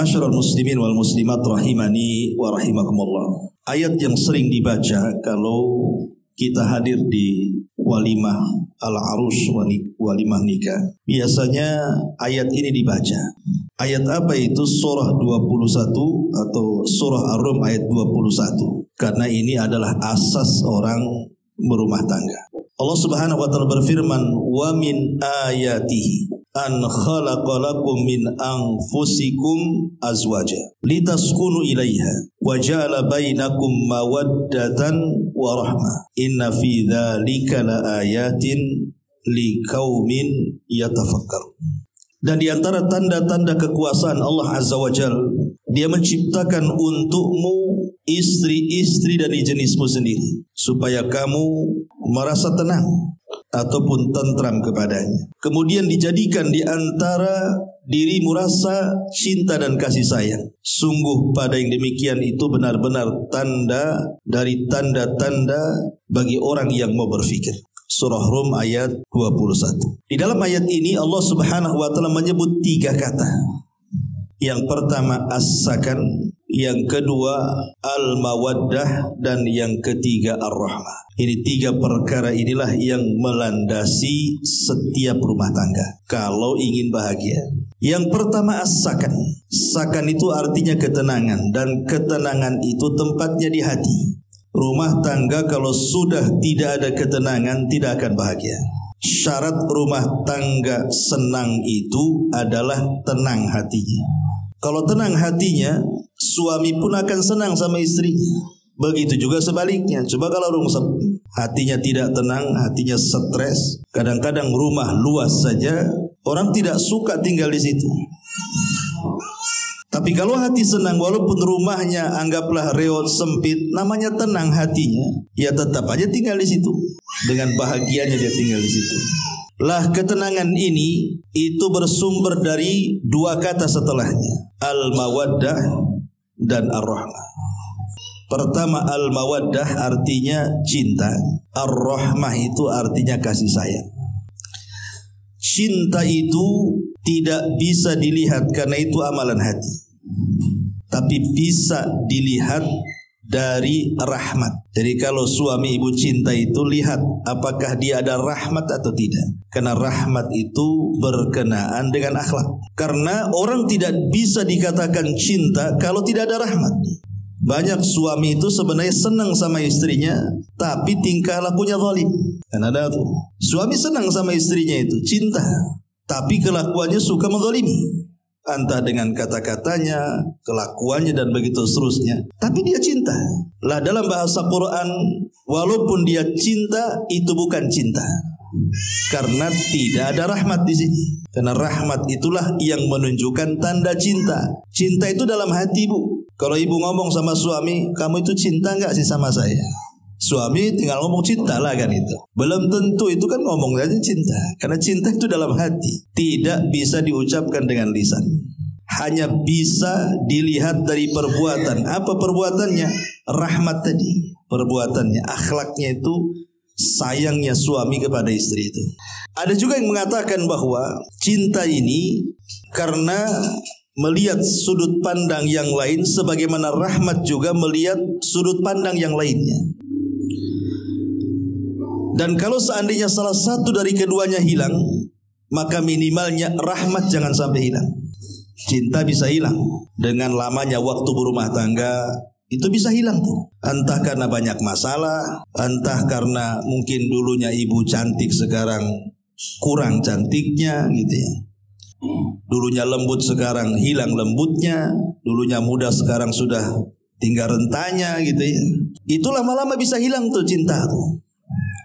Ma'asyiral muslimin wal muslimat rahimani wa rahimakumullah. Ayat yang sering dibaca kalau kita hadir di walimah al-arus, walimah nikah, biasanya ayat ini dibaca. Ayat apa itu? Surah 21 atau surah Ar-Rum ayat 21. Karena ini adalah asas orang berumah tangga. Allah Subhanahu wa taala berfirman, "Wa min ayatihi an khalaqa lakum min anfusikum azwaja litaskunu ilaiha wa ja'ala bainakum mawaddatan wa rahmah inna fi dzalika laayatin liqaumin yatafakkarun." Dan di antara tanda-tanda kekuasaan Allah Azza wa Jalla, Dia menciptakan untukmu istri-istri dari jenismu sendiri supaya kamu merasa tenang ataupun tentram kepadanya. Kemudian dijadikan di antara dirimu rasa cinta dan kasih sayang. Sungguh pada yang demikian itu benar-benar tanda dari tanda-tanda bagi orang yang mau berfikir. Surah Rum ayat 21. Di dalam ayat ini Allah Subhanahu wa taala menyebut 3 kata. Yang pertama as-sakan, yang kedua al-mawaddah, dan yang ketiga ar-rahmah. Ini 3 perkara inilah yang melandasi setiap rumah tangga kalau ingin bahagia. Yang pertama as-sakan. Sakan itu artinya ketenangan, dan ketenangan itu tempatnya di hati. Rumah tangga kalau sudah tidak ada ketenangan tidak akan bahagia. Syarat rumah tangga senang itu adalah tenang hatinya. Kalau tenang hatinya, suami pun akan senang sama istrinya. Begitu juga sebaliknya. Coba kalau hatinya tidak tenang, hatinya stres, kadang-kadang rumah luas saja, orang tidak suka tinggal di situ. Tapi kalau hati senang, walaupun rumahnya anggaplah reot sempit, namanya tenang hatinya, ya tetap aja tinggal di situ. Dengan bahagianya dia tinggal di situ. Lah ketenangan ini itu bersumber dari 2 kata setelahnya, al-mawaddah dan ar-rahmah. Pertama al-mawaddah artinya cinta, ar-rahmah itu artinya kasih sayang. Cinta itu tidak bisa dilihat karena itu amalan hati, tapi bisa dilihat dari rahmat. Jadi kalau suami ibu cinta itu lihat apakah dia ada rahmat atau tidak. Karena rahmat itu berkenaan dengan akhlak. Karena orang tidak bisa dikatakan cinta kalau tidak ada rahmat. Banyak suami itu sebenarnya senang sama istrinya, tapi tingkah lakunya zalim. Kan ada tuh. Suami senang sama istrinya itu, cinta, tapi kelakuannya suka menzalimi. Entah dengan kata-katanya, kelakuannya dan begitu seterusnya. Tapi dia cinta. Lah dalam bahasa Quran, walaupun dia cinta, itu bukan cinta. Karena tidak ada rahmat di sini. Karena rahmat itulah yang menunjukkan tanda cinta. Cinta itu dalam hati, Bu. Kalau ibu ngomong sama suami, kamu itu cinta enggak sih sama saya? Suami tinggal ngomong cinta lah kan itu. Belum tentu itu kan ngomong aja cinta. Karena cinta itu dalam hati. Tidak bisa diucapkan dengan lisan. Hanya bisa dilihat dari perbuatan. Apa perbuatannya? Rahmat tadi. Perbuatannya, akhlaknya itu sayangnya suami kepada istri itu. Ada juga yang mengatakan bahwa cinta ini karena melihat sudut pandang yang lain, sebagaimana rahmat juga melihat sudut pandang yang lainnya. Dan kalau seandainya salah satu dari keduanya hilang, maka minimalnya rahmat jangan sampai hilang. Cinta bisa hilang dengan lamanya waktu berumah tangga, itu bisa hilang tuh. Entah karena banyak masalah, entah karena mungkin dulunya ibu cantik sekarang kurang cantiknya gitu ya. Dulunya lembut sekarang hilang lembutnya, dulunya muda sekarang sudah tinggal rentanya gitu ya. Itu lama-lama bisa hilang tuh cinta tuh.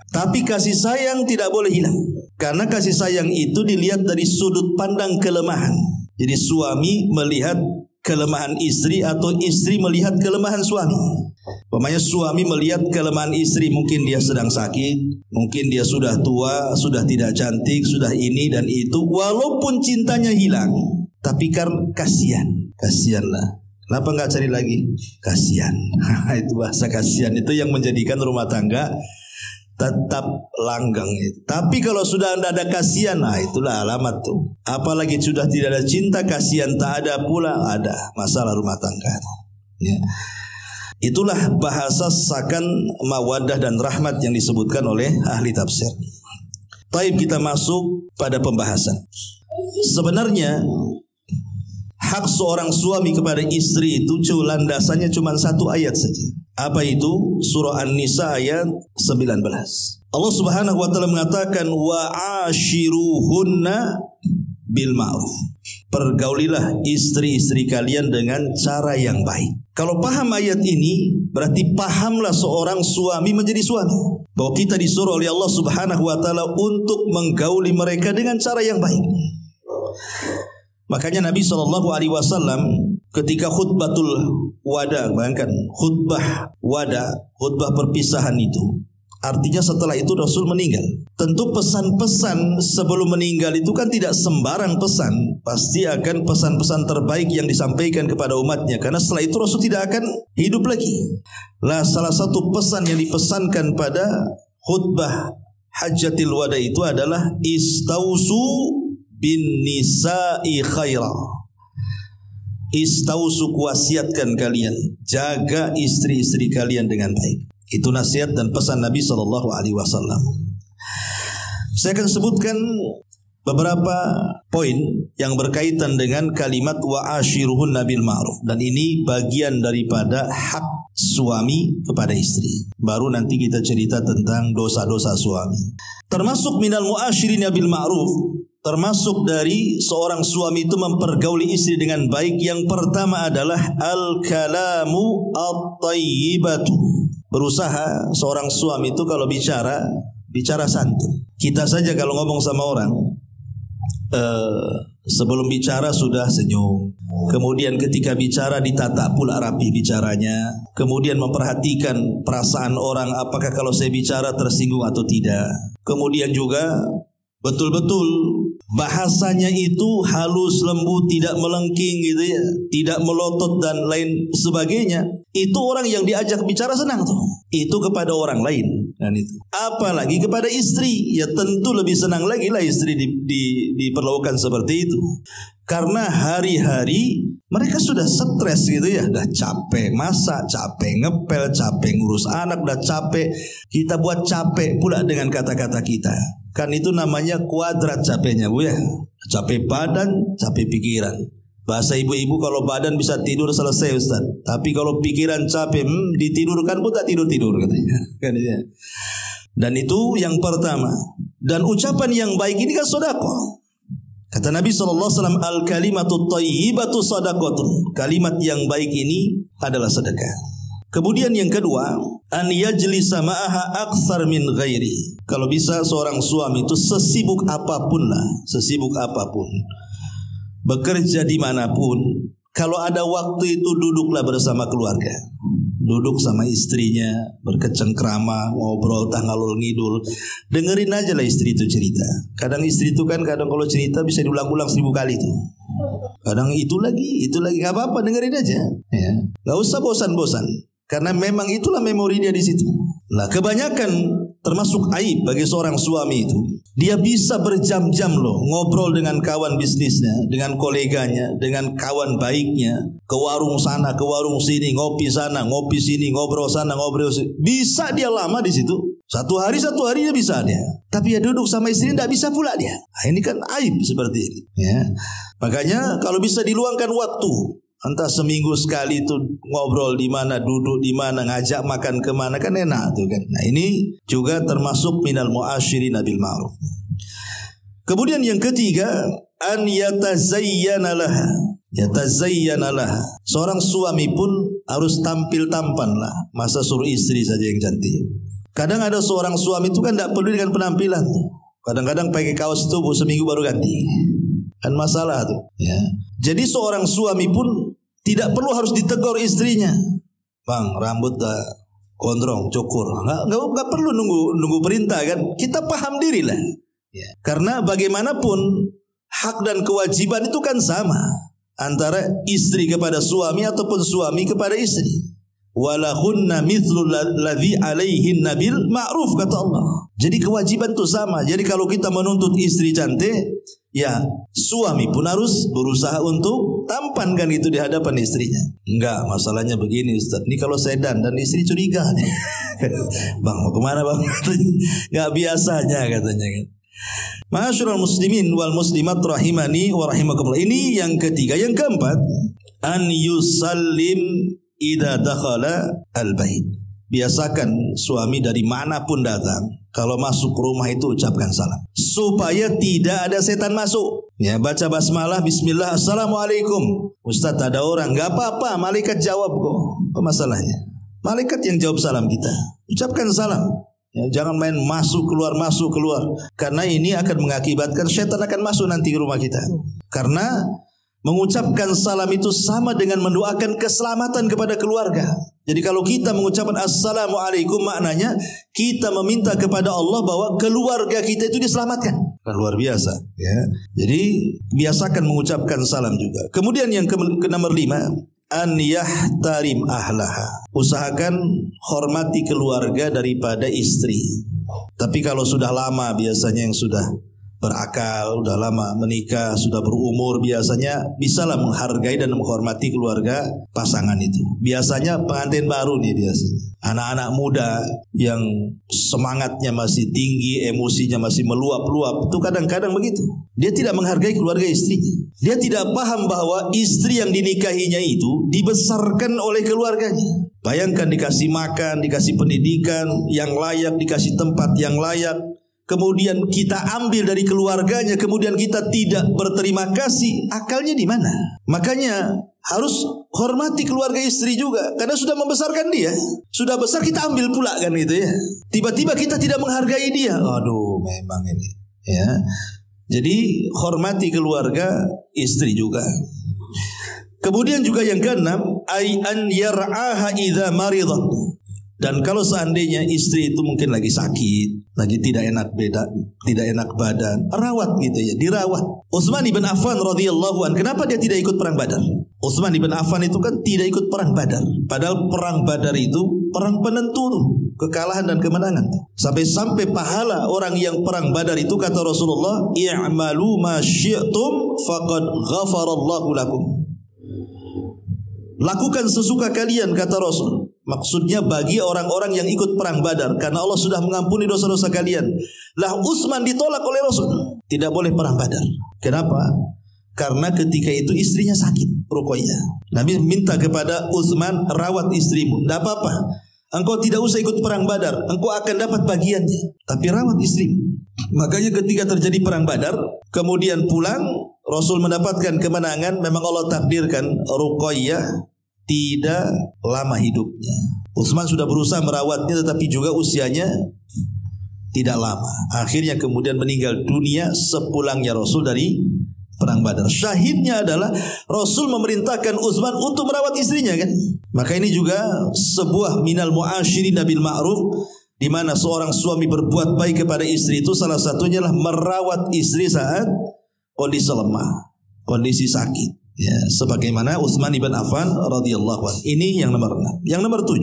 Tapi kasih sayang tidak boleh hilang. Karena kasih sayang itu dilihat dari sudut pandang kelemahan. Jadi suami melihat kelemahan istri atau istri melihat kelemahan suami. Umpamanya suami melihat kelemahan istri, mungkin dia sedang sakit, mungkin dia sudah tua, sudah tidak cantik, sudah ini dan itu. Walaupun cintanya hilang, tapi karena kasihanlah. Kenapa nggak cari lagi? Kasihan. Itu bahasa kasihan itu yang menjadikan rumah tangga tetap langgeng itu. Tapi kalau sudah ada kasihan, nah itulah alamat tuh. Apalagi sudah tidak ada cinta, kasihan tak ada pula, ada masalah rumah tangga. Ya. Itulah bahasa sakan mawaddah dan rahmat yang disebutkan oleh ahli tafsir. Baik, kita masuk pada pembahasan. Sebenarnya hak seorang suami kepada istri itu landasannya cuma satu ayat saja. Apa itu? Surah An-Nisa ayat 19. Allah Subhanahu wa taala mengatakan wa ashiruhunna bil ma'ruf. Pergaulilah istri-istri kalian dengan cara yang baik. Kalau paham ayat ini, berarti pahamlah seorang suami menjadi suami. Bahwa kita disuruh oleh Allah Subhanahu wa taala untuk menggauli mereka dengan cara yang baik. Makanya Nabi SAW ketika khutbatul wada, bayangkan khutbah wada, khutbah perpisahan itu, artinya setelah itu Rasul meninggal. Tentu pesan-pesan sebelum meninggal itu kan tidak sembarang pesan, pasti akan pesan-pesan terbaik yang disampaikan kepada umatnya, karena setelah itu Rasul tidak akan hidup lagi. Lah salah satu pesan yang dipesankan pada khutbah Hajjatil Wada itu adalah istausu bin nisa'i khaira. Istausu, wasiatkan kalian, jaga istri-istri kalian dengan baik. Itu nasihat dan pesan Nabi SAW. Saya akan sebutkan beberapa poin yang berkaitan dengan kalimat wa ashiruhunna bil ma'ruf, dan ini bagian daripada hak suami kepada istri. Baru nanti kita cerita tentang dosa-dosa suami. Termasuk minal mu'ashirina bil ma'ruf, termasuk dari seorang suami itu mempergauli istri dengan baik. Yang pertama adalah al-kalamu at-tayyibatu. Berusaha seorang suami itu kalau bicara santun. Kita saja kalau ngomong sama orang, sebelum bicara sudah senyum. Kemudian ketika bicara ditata pula rapi bicaranya. Kemudian memperhatikan perasaan orang, apakah kalau saya bicara tersinggung atau tidak. Kemudian juga betul-betul bahasanya itu halus, lembut, tidak melengking gitu ya, tidak melotot dan lain sebagainya. Itu orang yang diajak bicara senang tuh. Itu kepada orang lain kan itu. Apalagi kepada istri, ya tentu lebih senang lagi lah istri diperlakukan seperti itu. Karena hari-hari mereka sudah stres gitu ya, udah capek masak, capek ngepel, capek ngurus anak, udah capek. Kita buat capek pula dengan kata-kata kita. Kan itu namanya kuadrat capeknya Bu ya. Capek badan, capek pikiran. Bahasa ibu-ibu kalau badan bisa tidur selesai Ustaz. Tapi kalau pikiran capek, ditidurkan pun tak tidur-tidur katanya. Kan itu ya. Dan itu yang pertama. Dan ucapan yang baik ini kan sedekah. Kata Nabi SAW, al-kalimatu thayyibatu shadaqatun. Kalimat yang baik ini adalah sedekah. Kemudian yang kedua, an yajlisa ma'aha aktsar min ghairi. Kalau bisa seorang suami itu sesibuk apapun lah, sesibuk apapun, bekerja dimanapun, kalau ada waktu itu duduklah bersama keluarga. Duduk sama istrinya, berkecengkrama, ngobrol, ngalul ngidul. Dengerin aja lah istri itu cerita. Kadang istri itu kan kadang kalau cerita bisa diulang-ulang 1000 kali tuh. Kadang itu lagi, gak apa-apa, dengerin aja. Ya, gak usah bosan-bosan. Karena memang itulah memori dia di situ. Nah, kebanyakan termasuk aib bagi seorang suami itu, dia bisa berjam-jam loh ngobrol dengan kawan bisnisnya, dengan koleganya, dengan kawan baiknya, ke warung sana, ke warung sini, ngopi sana, ngopi sini, ngobrol sana, ngobrol sini. Bisa dia lama di situ. Satu hari dia bisa dia. Tapi ya duduk sama istrinya tidak bisa pula dia. Nah, ini kan aib seperti ini. Ya. Makanya kalau bisa diluangkan waktu, entah seminggu sekali itu ngobrol di mana, duduk di mana, ngajak makan kemana, kan enak tuh kan. Nah ini juga termasuk minal mu'ashirina bil ma'ruf. Kemudian yang ketiga, an yatazayyana laha. Yatazayyana laha. Seorang suami pun harus tampil tampan lah. Masa suruh istri saja yang cantik. Kadang ada seorang suami itu kan tidak peduli dengan penampilan. Kadang-kadang pakai kaos itu seminggu baru ganti. Kan masalah tuh ya. Jadi seorang suami pun tidak perlu harus ditegur istrinya. Bang, rambut dah gondrong, cukur. Enggak perlu nunggu perintah kan. Kita paham diri lah. Ya. Karena bagaimanapun hak dan kewajiban itu kan sama antara istri kepada suami ataupun suami kepada istri. walahunna mithlu alladhi alaihinna bil ma'ruf, kata Allah. Jadi kewajiban itu sama. Jadi kalau kita menuntut istri cantik, ya suami pun harus berusaha untuk tampankan itu di hadapan istrinya. Enggak, masalahnya begini Ustaz, ini kalau saya dan istri curiga nih. Bang mau kemana bang? Enggak biasanya katanya kan. Ma'asyiral muslimin wal muslimat rahimani wa rahimakumullah. Ini yang ketiga. Yang keempat, an yusallim idza dakhala al-bait. Biasakan suami dari manapun datang, kalau masuk rumah itu ucapkan salam, supaya tidak ada setan masuk. Ya, baca basmalah, bismillah, assalamualaikum. Ustaz ada orang, enggak apa-apa, malaikat jawab kok. Apa masalahnya? Malaikat yang jawab salam kita. Ucapkan salam. Ya, jangan main masuk keluar, karena ini akan mengakibatkan setan akan masuk nanti ke rumah kita. Karena mengucapkan salam itu sama dengan mendoakan keselamatan kepada keluarga. Jadi kalau kita mengucapkan assalamualaikum, maknanya kita meminta kepada Allah bahwa keluarga kita itu diselamatkan. Luar biasa ya. Jadi biasakan mengucapkan salam juga. Kemudian yang ke nomor 5, an yahtarim ahlaha. Usahakan hormati keluarga daripada istri. Tapi kalau sudah lama, biasanya yang sudah berakal, sudah lama menikah, sudah berumur, biasanya bisalah menghargai dan menghormati keluarga pasangan itu. Biasanya pengantin baru nih, biasanya anak-anak muda yang semangatnya masih tinggi, emosinya masih meluap-luap, itu kadang-kadang begitu. Dia tidak menghargai keluarga istrinya. Dia tidak paham bahwa istri yang dinikahinya itu dibesarkan oleh keluarganya. Bayangkan dikasih makan, dikasih pendidikan yang layak, dikasih tempat yang layak, kemudian kita ambil dari keluarganya, kemudian kita tidak berterima kasih, akalnya di mana? Makanya harus hormati keluarga istri juga, karena sudah membesarkan dia. Sudah besar kita ambil pula kan gitu ya. Tiba-tiba kita tidak menghargai dia. Aduh, memang ini ya. Jadi hormati keluarga istri juga. Kemudian juga yang keenam, ay an yar'aha idza maridat. Dan kalau seandainya istri itu mungkin lagi sakit, lagi tidak enak badan, rawat gitu ya, dirawat. Utsman ibn Affan radhiyallahu anhu, kenapa dia tidak ikut perang Badar? Utsman ibn Affan itu kan tidak ikut perang Badar. Padahal perang Badar itu perang penentu tuh, kekalahan dan kemenangan. Sampai pahala orang yang perang Badar itu, kata Rasulullah, i'malu ma syi'tum faqad ghafarallahu lakum. Lakukan sesuka kalian, kata Rasul. Maksudnya bagi orang-orang yang ikut perang Badar, karena Allah sudah mengampuni dosa-dosa kalian. Lah Utsman ditolak oleh Rasul, tidak boleh perang Badar. Kenapa? Karena ketika itu istrinya sakit, Ruqayyah. Nabi minta kepada Utsman, rawat istrimu. Tidak apa-apa, engkau tidak usah ikut perang Badar, engkau akan dapat bagiannya, tapi rawat istrimu. Makanya ketika terjadi perang Badar, kemudian pulang, Rasul mendapatkan kemenangan. Memang Allah takdirkan Ruqayyah tidak lama hidupnya. Utsman sudah berusaha merawatnya, tetapi juga usianya tidak lama. Akhirnya kemudian meninggal dunia sepulangnya Rasul dari perang Badar. Syahidnya adalah Rasul memerintahkan Utsman untuk merawat istrinya kan. Maka ini juga sebuah minal mu'asyirin bil ma'ruf, di mana seorang suami berbuat baik kepada istri itu salah satunya adalah merawat istri saat kondisi lemah, kondisi sakit. Ya, sebagaimana Utsman ibn Affan radhiyallahu anhu. Ini yang nomor 6. Yang nomor 7,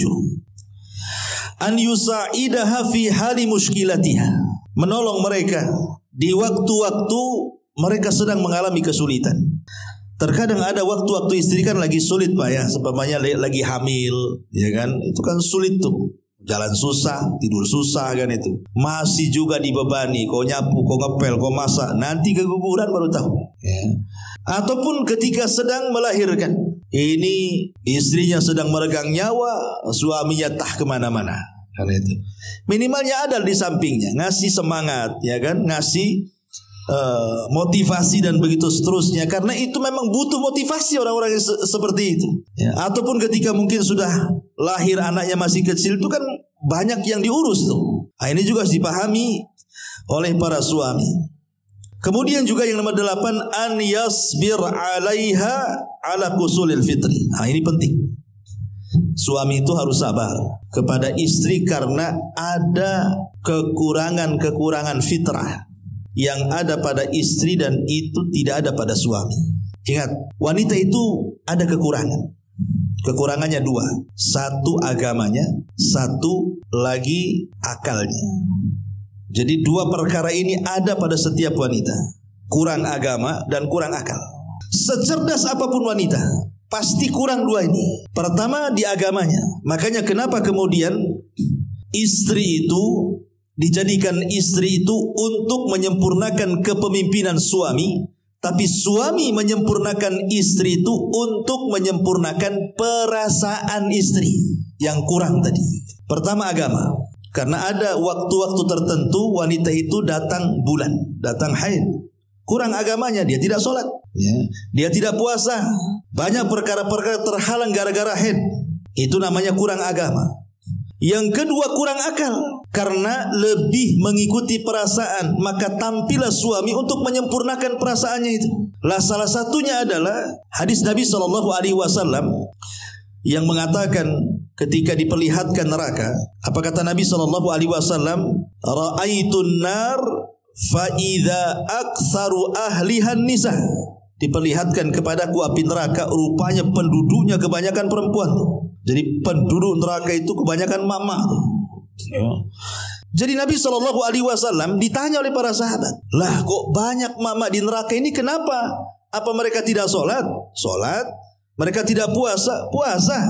an yusa'idaha fi hali muskilatiha. Menolong mereka di waktu-waktu mereka sedang mengalami kesulitan. Terkadang ada waktu-waktu istri kan lagi sulit Pak ya, sebabnya lagi hamil, ya kan? Itu kan sulit tuh. Jalan susah, tidur susah kan itu. Masih juga dibebani, kau nyapu, kau ngepel, kau masak, nanti keguguran baru tahu. Ya. Ataupun ketika sedang melahirkan, ini istrinya sedang meregang nyawa, suaminya tah kemana-mana. Kan itu. Minimalnya ada di sampingnya, ngasih semangat, ya kan, ngasih motivasi dan begitu seterusnya. Karena itu memang butuh motivasi orang-orang yang seperti itu. Ya. Ataupun ketika mungkin sudah lahir anaknya masih kecil, itu kan banyak yang diurus tuh. Nah, ini juga harus dipahami oleh para suami. Kemudian juga yang nomor 8, an yasbir 'alaiha 'ala qusulil fitri. Nah, ini penting. Suami itu harus sabar kepada istri karena ada kekurangan fitrah yang ada pada istri dan itu tidak ada pada suami. Ingat, wanita itu ada kekurangan. Kekurangannya dua. Satu agamanya, satu lagi akalnya. Jadi dua perkara ini ada pada setiap wanita. Kurang agama dan kurang akal. Secerdas apapun wanita, pasti kurang dua ini. Pertama di agamanya. Makanya kenapa kemudian istri itu dijadikan istri itu untuk menyempurnakan kepemimpinan suami, tapi suami menyempurnakan istri itu untuk menyempurnakan perasaan istri yang kurang tadi. Pertama agama. Karena ada waktu-waktu tertentu wanita itu datang bulan, datang haid. Kurang agamanya, dia tidak sholat, ya. Dia tidak puasa. Banyak perkara-perkara terhalang gara-gara haid. Itu namanya kurang agama. Yang kedua kurang akal, karena lebih mengikuti perasaan, maka tampillah suami untuk menyempurnakan perasaannya itu. Lah salah satunya adalah hadis Nabi SAW yang mengatakan ketika diperlihatkan neraka, apa kata Nabi SAW? Ra'aitun nar fa idza aktsaru ahlihan nisa. Diperlihatkan kepadaku api neraka, rupanya penduduknya kebanyakan perempuan. Jadi penduduk neraka itu kebanyakan mama. Jadi Nabi SAW ditanya oleh para sahabat, lah kok banyak mama di neraka ini, kenapa? Apa mereka tidak sholat? Sholat. Mereka tidak puasa? Puasa.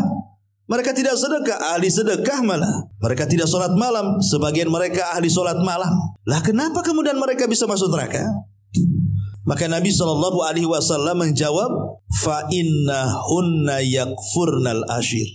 Mereka tidak sedekah? Ahli sedekah malah. Mereka tidak sholat malam? Sebagian mereka ahli sholat malam. Lah kenapa kemudian mereka bisa masuk neraka? Maka Nabi SAW menjawab, fa innahunna yakfurnal ashir.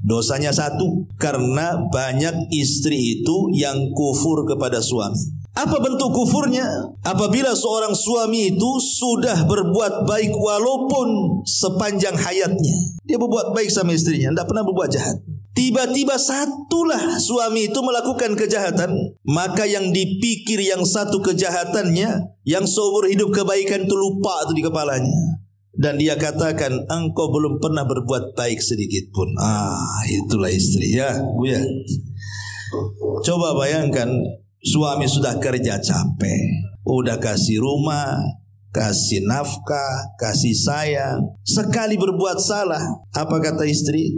Dosanya satu, karena banyak istri itu yang kufur kepada suami. Apa bentuk kufurnya? Apabila seorang suami itu sudah berbuat baik walaupun sepanjang hayatnya, dia berbuat baik sama istrinya, tidak pernah berbuat jahat. Tiba-tiba satulah suami itu melakukan kejahatan, maka yang dipikir yang satu kejahatannya, yang seumur hidup kebaikan itu lupa itu di kepalanya. Dan dia katakan, engkau belum pernah berbuat baik sedikit pun. Itulah istri ya, Bu ya. Coba bayangkan, suami sudah kerja capek, udah kasih rumah, kasih nafkah, kasih sayang, sekali berbuat salah, apa kata istri?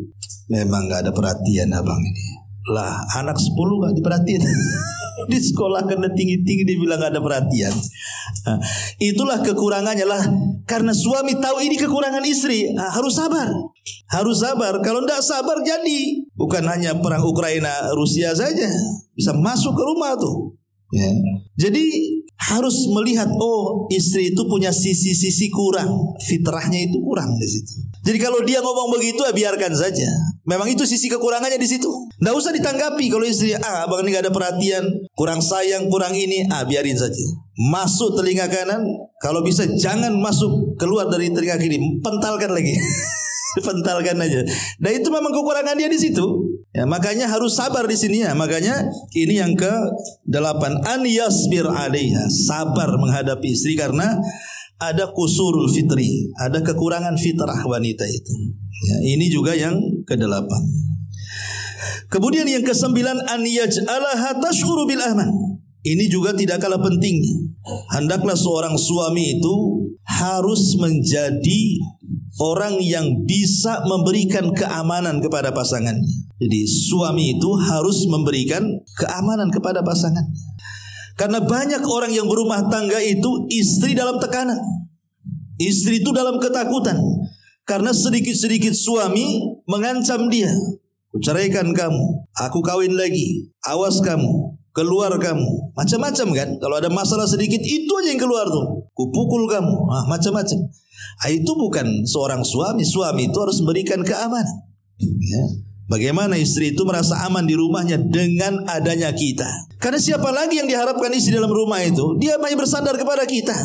Memang gak ada perhatian abang ini. Lah anak 10 gak diperhatiin. Di sekolah kena tinggi-tinggi dia bilang gak ada perhatian. Itulah kekurangannya lah. Karena suami tahu ini kekurangan istri, harus sabar. Harus sabar. Kalau tidak sabar jadi bukan hanya perang Ukraina Rusia saja, bisa masuk ke rumah tuh ya. Jadi harus melihat, oh istri itu punya sisi-sisi kurang, fitrahnya itu kurang di situ. Jadi kalau dia ngomong begitu ya biarkan saja. Memang itu sisi kekurangannya di situ. Nggak usah ditanggapi kalau istri, abang ini gak ada perhatian, kurang sayang, kurang ini, biarin saja. Masuk telinga kanan, kalau bisa jangan masuk keluar dari telinga kiri, pentalkan lagi. Pentalkan aja. Nah itu memang kekurangan dia di situ. Ya, makanya harus sabar di sini ya. Makanya ini yang ke-8, an yasbir 'alaiha, sabar menghadapi istri karena ada kusurul fitri, ada kekurangan fitrah wanita itu. Ya, ini juga yang ke-8. Kemudian yang ke-9, an yaj'alaha tash'uru bil aman. Ini juga tidak kalah pentingnya. Hendaklah seorang suami itu harus menjadi orang yang bisa memberikan keamanan kepada pasangannya. Jadi suami itu harus memberikan keamanan kepada pasangannya. Karena banyak orang yang berumah tangga itu istri dalam tekanan, istri itu dalam ketakutan. Karena sedikit-sedikit suami mengancam dia, kuceraikan kamu, aku kawin lagi, awas kamu, keluar kamu, macam-macam kan. Kalau ada masalah sedikit itu aja yang keluar tuh, kupukul kamu, macam-macam. Itu bukan seorang suami. Suami itu harus memberikan keamanan ya. Bagaimana istri itu merasa aman di rumahnya dengan adanya kita. Karena siapa lagi yang diharapkan istri dalam rumah itu? Dia hanya bersandar kepada kita.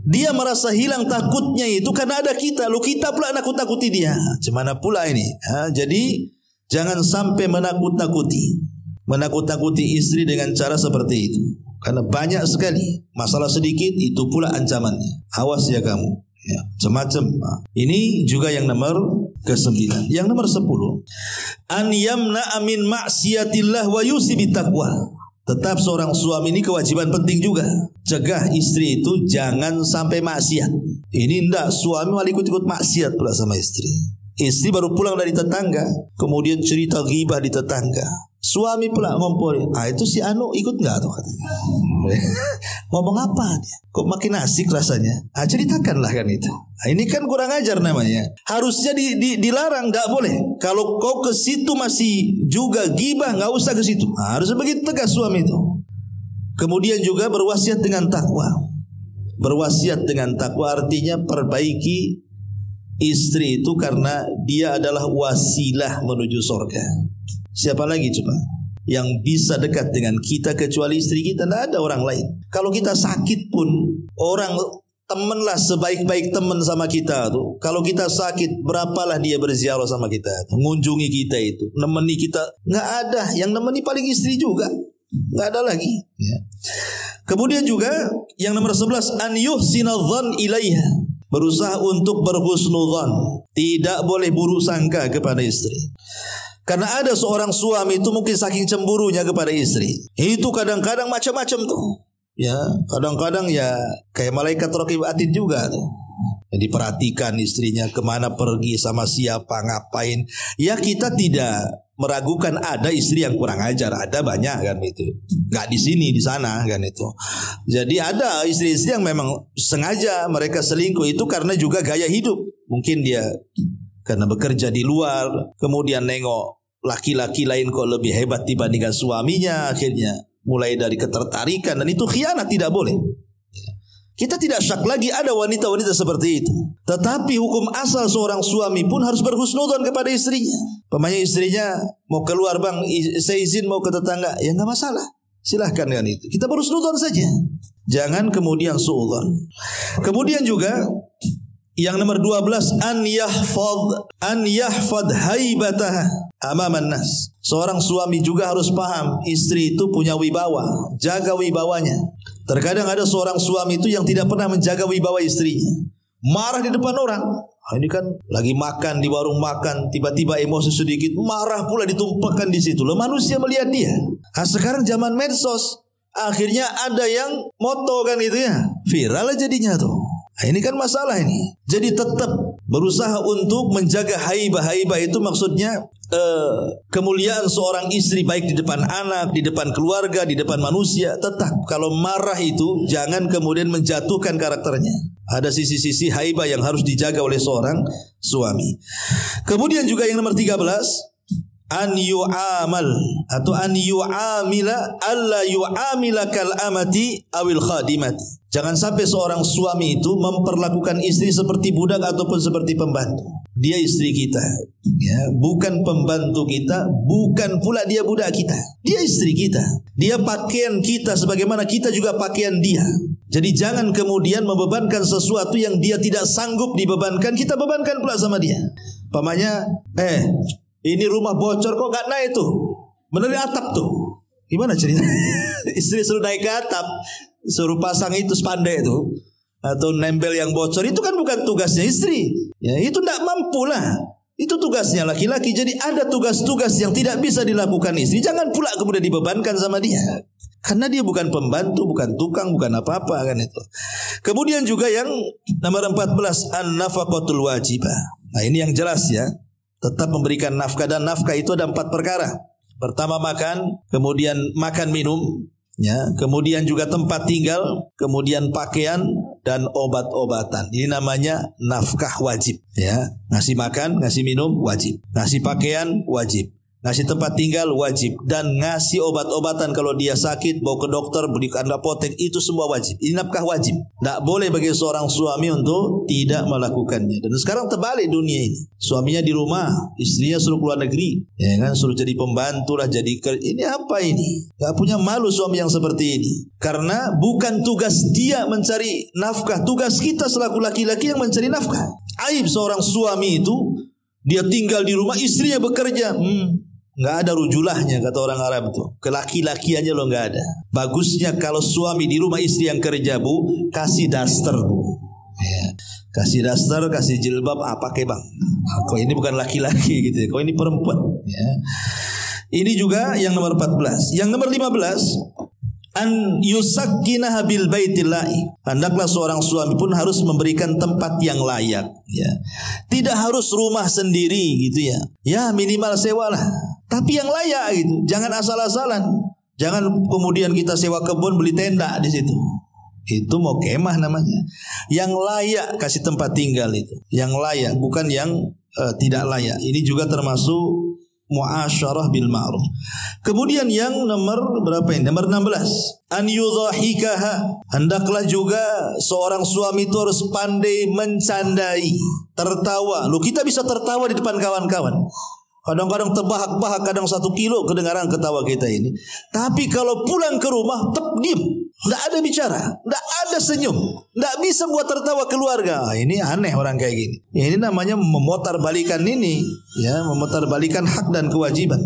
Dia merasa hilang takutnya itu karena ada kita. Lalu kita pula nakut-nakuti dia. Gimana pula ini? Jadi jangan sampai menakut-nakuti istri dengan cara seperti itu. Karena banyak sekali masalah sedikit itu pula ancamannya. Awas ya kamu. Ya, macam-macam. Ini juga yang nomor ke-9. Yang nomor 10, an yamna'a min ma'siyatillah wa yusibi taqwa. Tetap seorang suami ini kewajiban penting juga. Cegah istri itu jangan sampai maksiat. Ini enggak, suami malah ikut-ikut maksiat pula sama istri. Istri baru pulang dari tetangga, kemudian cerita ghibah di tetangga. Suami pula ngompori, itu si Anu ikut nggak tuh katanya. Ngomong apa dia? Kok makin asik rasanya? Ceritakanlah kan itu. Ini kan kurang ajar namanya. Harusnya dilarang, nggak boleh. Kalau kau ke situ masih juga ghibah, nggak usah ke situ. Harusnya begitu tegas suami itu. Kemudian juga berwasiat dengan takwa. Berwasiat dengan takwa artinya perbaiki istri itu karena dia adalah wasilah menuju surga. Siapa lagi coba yang bisa dekat dengan kita kecuali istri kita? Tidak ada orang lain. Kalau kita sakit pun orang teman lah, sebaik-baik teman sama kita tuh. Kalau kita sakit, berapalah dia berziarah sama kita, mengunjungi kita itu, nemeni kita. Nggak ada. Yang nemeni paling istri juga. Nggak ada lagi. Ya. Kemudian juga yang nomor 11, an yuhsina dzan ilaiha. Berusaha untuk berhusnudzan. Tidak boleh buruk sangka kepada istri. Karena ada seorang suami itu mungkin saking cemburunya kepada istri, itu kadang-kadang macam-macam tuh. Ya, kadang-kadang ya kayak malaikat raqib atid juga tuh. Jadi perhatikan istrinya kemana pergi, sama siapa, ngapain. Ya kita tidak meragukan ada istri yang kurang ajar, ada banyak kan itu. Gak di sini, di sana kan itu. Jadi ada istri-istri yang memang sengaja mereka selingkuh itu karena juga gaya hidup. Mungkin dia karena bekerja di luar, kemudian nengok laki-laki lain kok lebih hebat dibandingkan suaminya, akhirnya mulai dari ketertarikan, dan itu khianat, tidak boleh. Kita tidak syak lagi ada wanita-wanita seperti itu. Tetapi hukum asal seorang suami pun harus berhusnudzon kepada istrinya. Pemanya istrinya mau keluar, bang, saya izin mau ke tetangga, ya nggak masalah, silahkan kan itu. Kita berhusnudzon saja, jangan kemudian suudzon. Kemudian juga yang nomor 12, an yahfad haibatah amaman nas. Seorang suami juga harus paham istri itu punya wibawa, jaga wibawanya. Terkadang ada seorang suami itu yang tidak pernah menjaga wibawa istrinya. Marah di depan orang. Ini kan lagi makan di warung makan, tiba-tiba emosi sedikit, marah pula ditumpahkan di situ. Loh, manusia melihat dia. Sekarang zaman medsos, akhirnya ada yang moto kan itu ya, viral jadinya tuh. Ini kan masalah ini. Jadi tetap berusaha untuk menjaga haibah. Haibah itu maksudnya kemuliaan seorang istri, baik di depan anak, di depan keluarga, di depan manusia. Tetap kalau marah itu jangan kemudian menjatuhkan karakternya. Ada sisi-sisi haibah yang harus dijaga oleh seorang suami. Kemudian juga yang nomor 13, an yu'amal atau an yu'amila alla yu'amila kal amati awil khadimati. Jangan sampai seorang suami itu memperlakukan istri seperti budak ataupun seperti pembantu. Dia istri kita, ya, bukan pembantu kita, bukan pula dia budak kita. Dia istri kita. Dia pakaian kita sebagaimana kita juga pakaian dia. Jadi jangan kemudian membebankan sesuatu yang dia tidak sanggup dibebankan, kita bebankan pula sama dia. Pamannya, ini rumah bocor kok gak naik tuh, benerin atap tuh. Gimana cerita? Istri suruh naik ke atap, suruh pasang itu spandek itu, atau nempel yang bocor, itu kan bukan tugasnya istri. Ya, itu tidak mampu lah. Itu tugasnya laki-laki. Jadi ada tugas-tugas yang tidak bisa dilakukan istri, jangan pula kemudian dibebankan sama dia. Karena dia bukan pembantu, bukan tukang, bukan apa-apa kan itu. Kemudian juga yang nomor 14, an-nafaqatul wajibah. Nah ini yang jelas ya. Tetap memberikan nafkah, dan nafkah itu ada 4 perkara. Pertama makan, kemudian makan minum, ya, kemudian juga tempat tinggal, kemudian pakaian dan obat-obatan. Ini namanya nafkah wajib, ya. Ngasih makan, ngasih minum wajib, ngasih pakaian wajib, ngasih tempat tinggal wajib, dan ngasih obat-obatan kalau dia sakit, bawa ke dokter, belikan apotek, itu semua wajib. Ini nafkah wajib. Tidak boleh bagi seorang suami untuk tidak melakukannya. Dan sekarang terbalik dunia ini. Suaminya di rumah, istrinya suruh keluar negeri, ya kan, suruh jadi pembantu lah, jadi ini apa ini? Gak punya malu suami yang seperti ini. Karena bukan tugas dia mencari nafkah, tugas kita selaku laki-laki yang mencari nafkah. Aib seorang suami itu, dia tinggal di rumah, istrinya bekerja. Nggak ada rujulahnya kata orang Arab itu. Kelaki-laki aja lo nggak ada. Bagusnya kalau suami di rumah, istri yang kerja, bu, kasih daster bu, ya. Kasih daster, kasih jilbab, pakai bang. Kok ini bukan laki-laki gitu ya. Kok ini perempuan ya. Ini juga yang nomor 14. Yang nomor 15, an yusakkinaha bil baitillahi. Hendaklah seorang suami pun harus memberikan tempat yang layak, ya. Tidak harus rumah sendiri gitu ya. Ya minimal sewalah, tapi yang layak gitu. Jangan asal-asalan. Jangan kemudian kita sewa kebun beli tenda di situ. Itu mau kemah namanya. Yang layak kasih tempat tinggal itu. Yang layak, bukan yang tidak layak. Ini juga termasuk muasyarah bil ma'ruf. Kemudian yang nomor berapa ini? Nomor 16. An yudhahikaha. Hendaklah juga seorang suami itu harus pandai mencandai, tertawa. Loh, kita bisa tertawa di depan kawan-kawan. Kadang-kadang terbahak-bahak, kadang 1 kilo kedengaran ketawa kita ini. Tapi kalau pulang ke rumah, diam. Tidak ada bicara, tidak ada senyum, tidak bisa buat tertawa keluarga. Ini aneh orang kayak gini. Ini namanya memutarbalikan ini, ya, memutarbalikan hak dan kewajiban.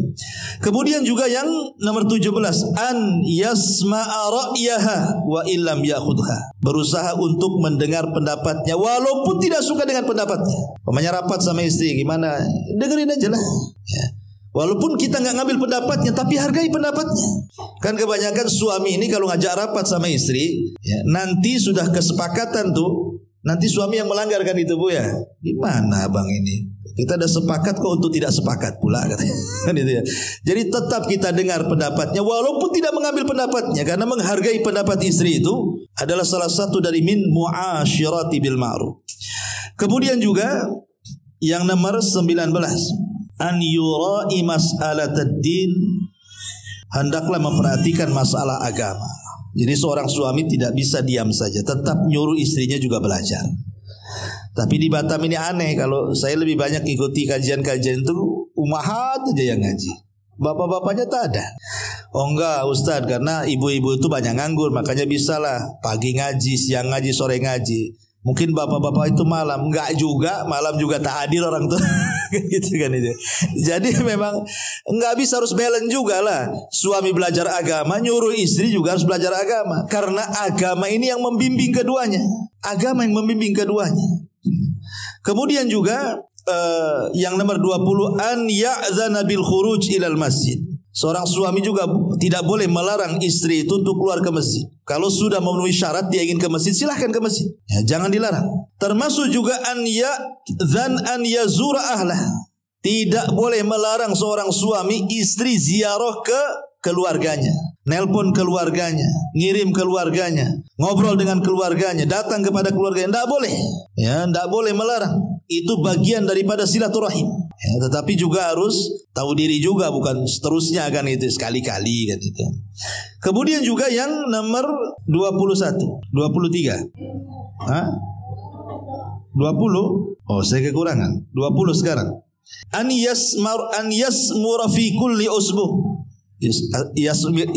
Kemudian juga yang nomor 17, an yasma'a ra'yaha wa illam ya'khudha. Berusaha untuk mendengar pendapatnya walaupun tidak suka dengan pendapatnya. Pemanya rapat sama istri, gimana? Dengerin aja lah. Ya. Walaupun kita nggak ngambil pendapatnya, tapi hargai pendapatnya. Kan kebanyakan suami ini kalau ngajak rapat sama istri, ya, nanti sudah kesepakatan tuh, nanti suami yang melanggar kan itu Bu ya. Gimana abang ini? Kita udah sepakat kok untuk tidak sepakat pula katanya. Kan itu ya. Jadi tetap kita dengar pendapatnya walaupun tidak mengambil pendapatnya, karena menghargai pendapat istri itu adalah salah satu dari min mu'asyirati bil ma'ruf. Kemudian juga yang nomor 19, an yura'i mas'alatad din. Hendaklah memperhatikan masalah agama. Jadi seorang suami tidak bisa diam saja, tetap nyuruh istrinya juga belajar. Tapi di Batam ini aneh, kalau saya lebih banyak ikuti kajian-kajian itu umahat aja yang ngaji. Bapak-bapaknya tak ada. Oh enggak Ustaz, karena ibu-ibu itu banyak nganggur, makanya bisalah pagi ngaji, siang ngaji, sore ngaji. Mungkin bapak-bapak itu malam, enggak juga, malam juga tak hadir orang tuh. Gitu kan itu. Jadi memang enggak bisa, harus balance juga lah. Suami belajar agama, nyuruh istri juga harus belajar agama. Karena agama ini yang membimbing keduanya. Agama yang membimbing keduanya. Kemudian juga yang nomor 20, an ya'zana bil khuruj ilal masjid. Seorang suami juga tidak boleh melarang istri itu untuk keluar ke masjid. Kalau sudah memenuhi syarat dia ingin ke masjid, silahkan ke masjid. Ya, jangan dilarang. Termasuk juga an yazura ahlah. Tidak boleh melarang seorang suami istri ziarah ke keluarganya, nelpon keluarganya, ngirim keluarganya, ngobrol dengan keluarganya, datang kepada keluarganya. Tidak boleh. Ya, tidak boleh melarang. Itu bagian daripada silaturahim. Ya, tetapi juga harus tahu diri juga, bukan seterusnya kan itu sekali-kali kan itu. Kemudian juga yang nomor 21, 23. Hah? 20? Oh, saya kekurangan. 20 sekarang. An yasmura fi kulli usbuh.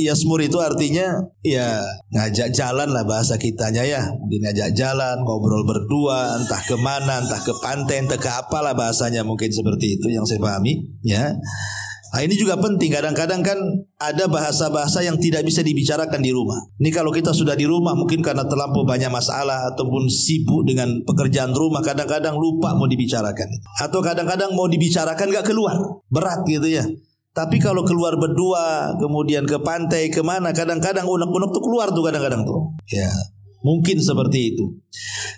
Yasmur itu artinya ya ngajak jalan lah bahasa kitanya ya. Ngajak jalan, ngobrol berdua, entah kemana, entah ke pantai, entah ke apalah bahasanya, mungkin seperti itu yang saya pahami ya. Nah, ini juga penting. Kadang-kadang kan ada bahasa-bahasa yang tidak bisa dibicarakan di rumah. Ini kalau kita sudah di rumah mungkin karena terlampau banyak masalah ataupun sibuk dengan pekerjaan rumah, kadang-kadang lupa mau dibicarakan. Atau kadang-kadang mau dibicarakan gak keluar, berat gitu ya. Tapi kalau keluar berdua, kemudian ke pantai, kemana, kadang-kadang unek-unek tuh keluar tuh kadang-kadang tuh. Ya, mungkin seperti itu.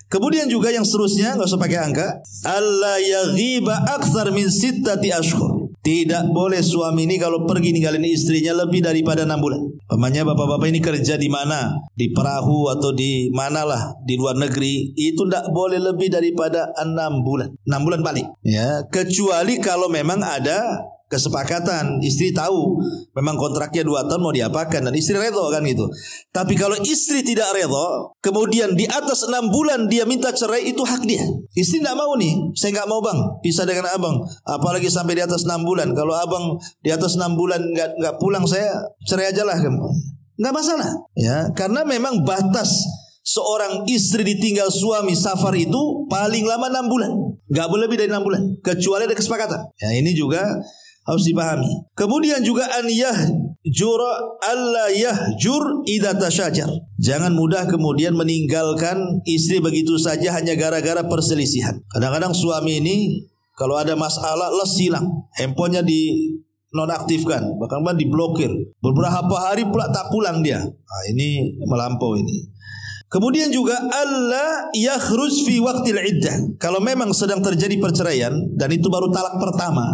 Kemudian juga yang seterusnya, nggak usah pakai angka. Alla yaghiba aktsar min 6 ashhur. Tidak boleh suami ini kalau pergi ninggalin istrinya lebih daripada 6 bulan. Pamannya bapak-bapak ini kerja di mana? Di perahu atau di manalah, di luar negeri. Itu tidak boleh lebih daripada 6 bulan. 6 bulan balik. Ya, kecuali kalau memang ada kesepakatan, istri tahu memang kontraknya 2 tahun mau diapakan dan istri redho kan gitu. Tapi kalau istri tidak redho, kemudian di atas 6 bulan dia minta cerai, itu hak dia. Istri tidak mau nih, saya nggak mau bang, pisah dengan abang, apalagi sampai di atas 6 bulan. Kalau abang di atas 6 bulan nggak pulang, saya cerai aja lah, nggak masalah. Ya, karena memang batas seorang istri ditinggal suami safar itu paling lama 6 bulan, nggak boleh lebih dari 6 bulan, kecuali ada kesepakatan. Ya, ini juga harus dipahami. Kemudian juga an yahjura alla yahjur idza tashajar. Jangan mudah kemudian meninggalkan istri begitu saja hanya gara-gara perselisihan. Kadang-kadang suami ini kalau ada masalah les hilang, handphonenya nonaktifkan, bahkan diblokir. Beberapa hari pula tak pulang dia. Nah, ini melampau ini. Kemudian juga alla yakhruj fi waqtil iddah. Kalau memang sedang terjadi perceraian dan itu baru talak pertama,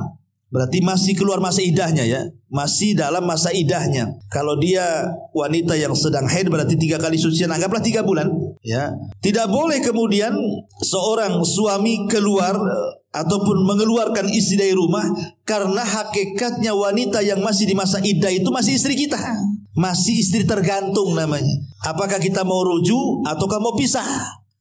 berarti masih keluar masa iddahnya ya, masih dalam masa iddahnya. Kalau dia wanita yang sedang haid berarti 3 kali sucian, anggaplah 3 bulan ya. Tidak boleh kemudian seorang suami keluar ataupun mengeluarkan istri dari rumah, karena hakikatnya wanita yang masih di masa iddah itu masih istri kita, masih istri tergantung namanya. Apakah kita mau rujuk ataukah mau pisah?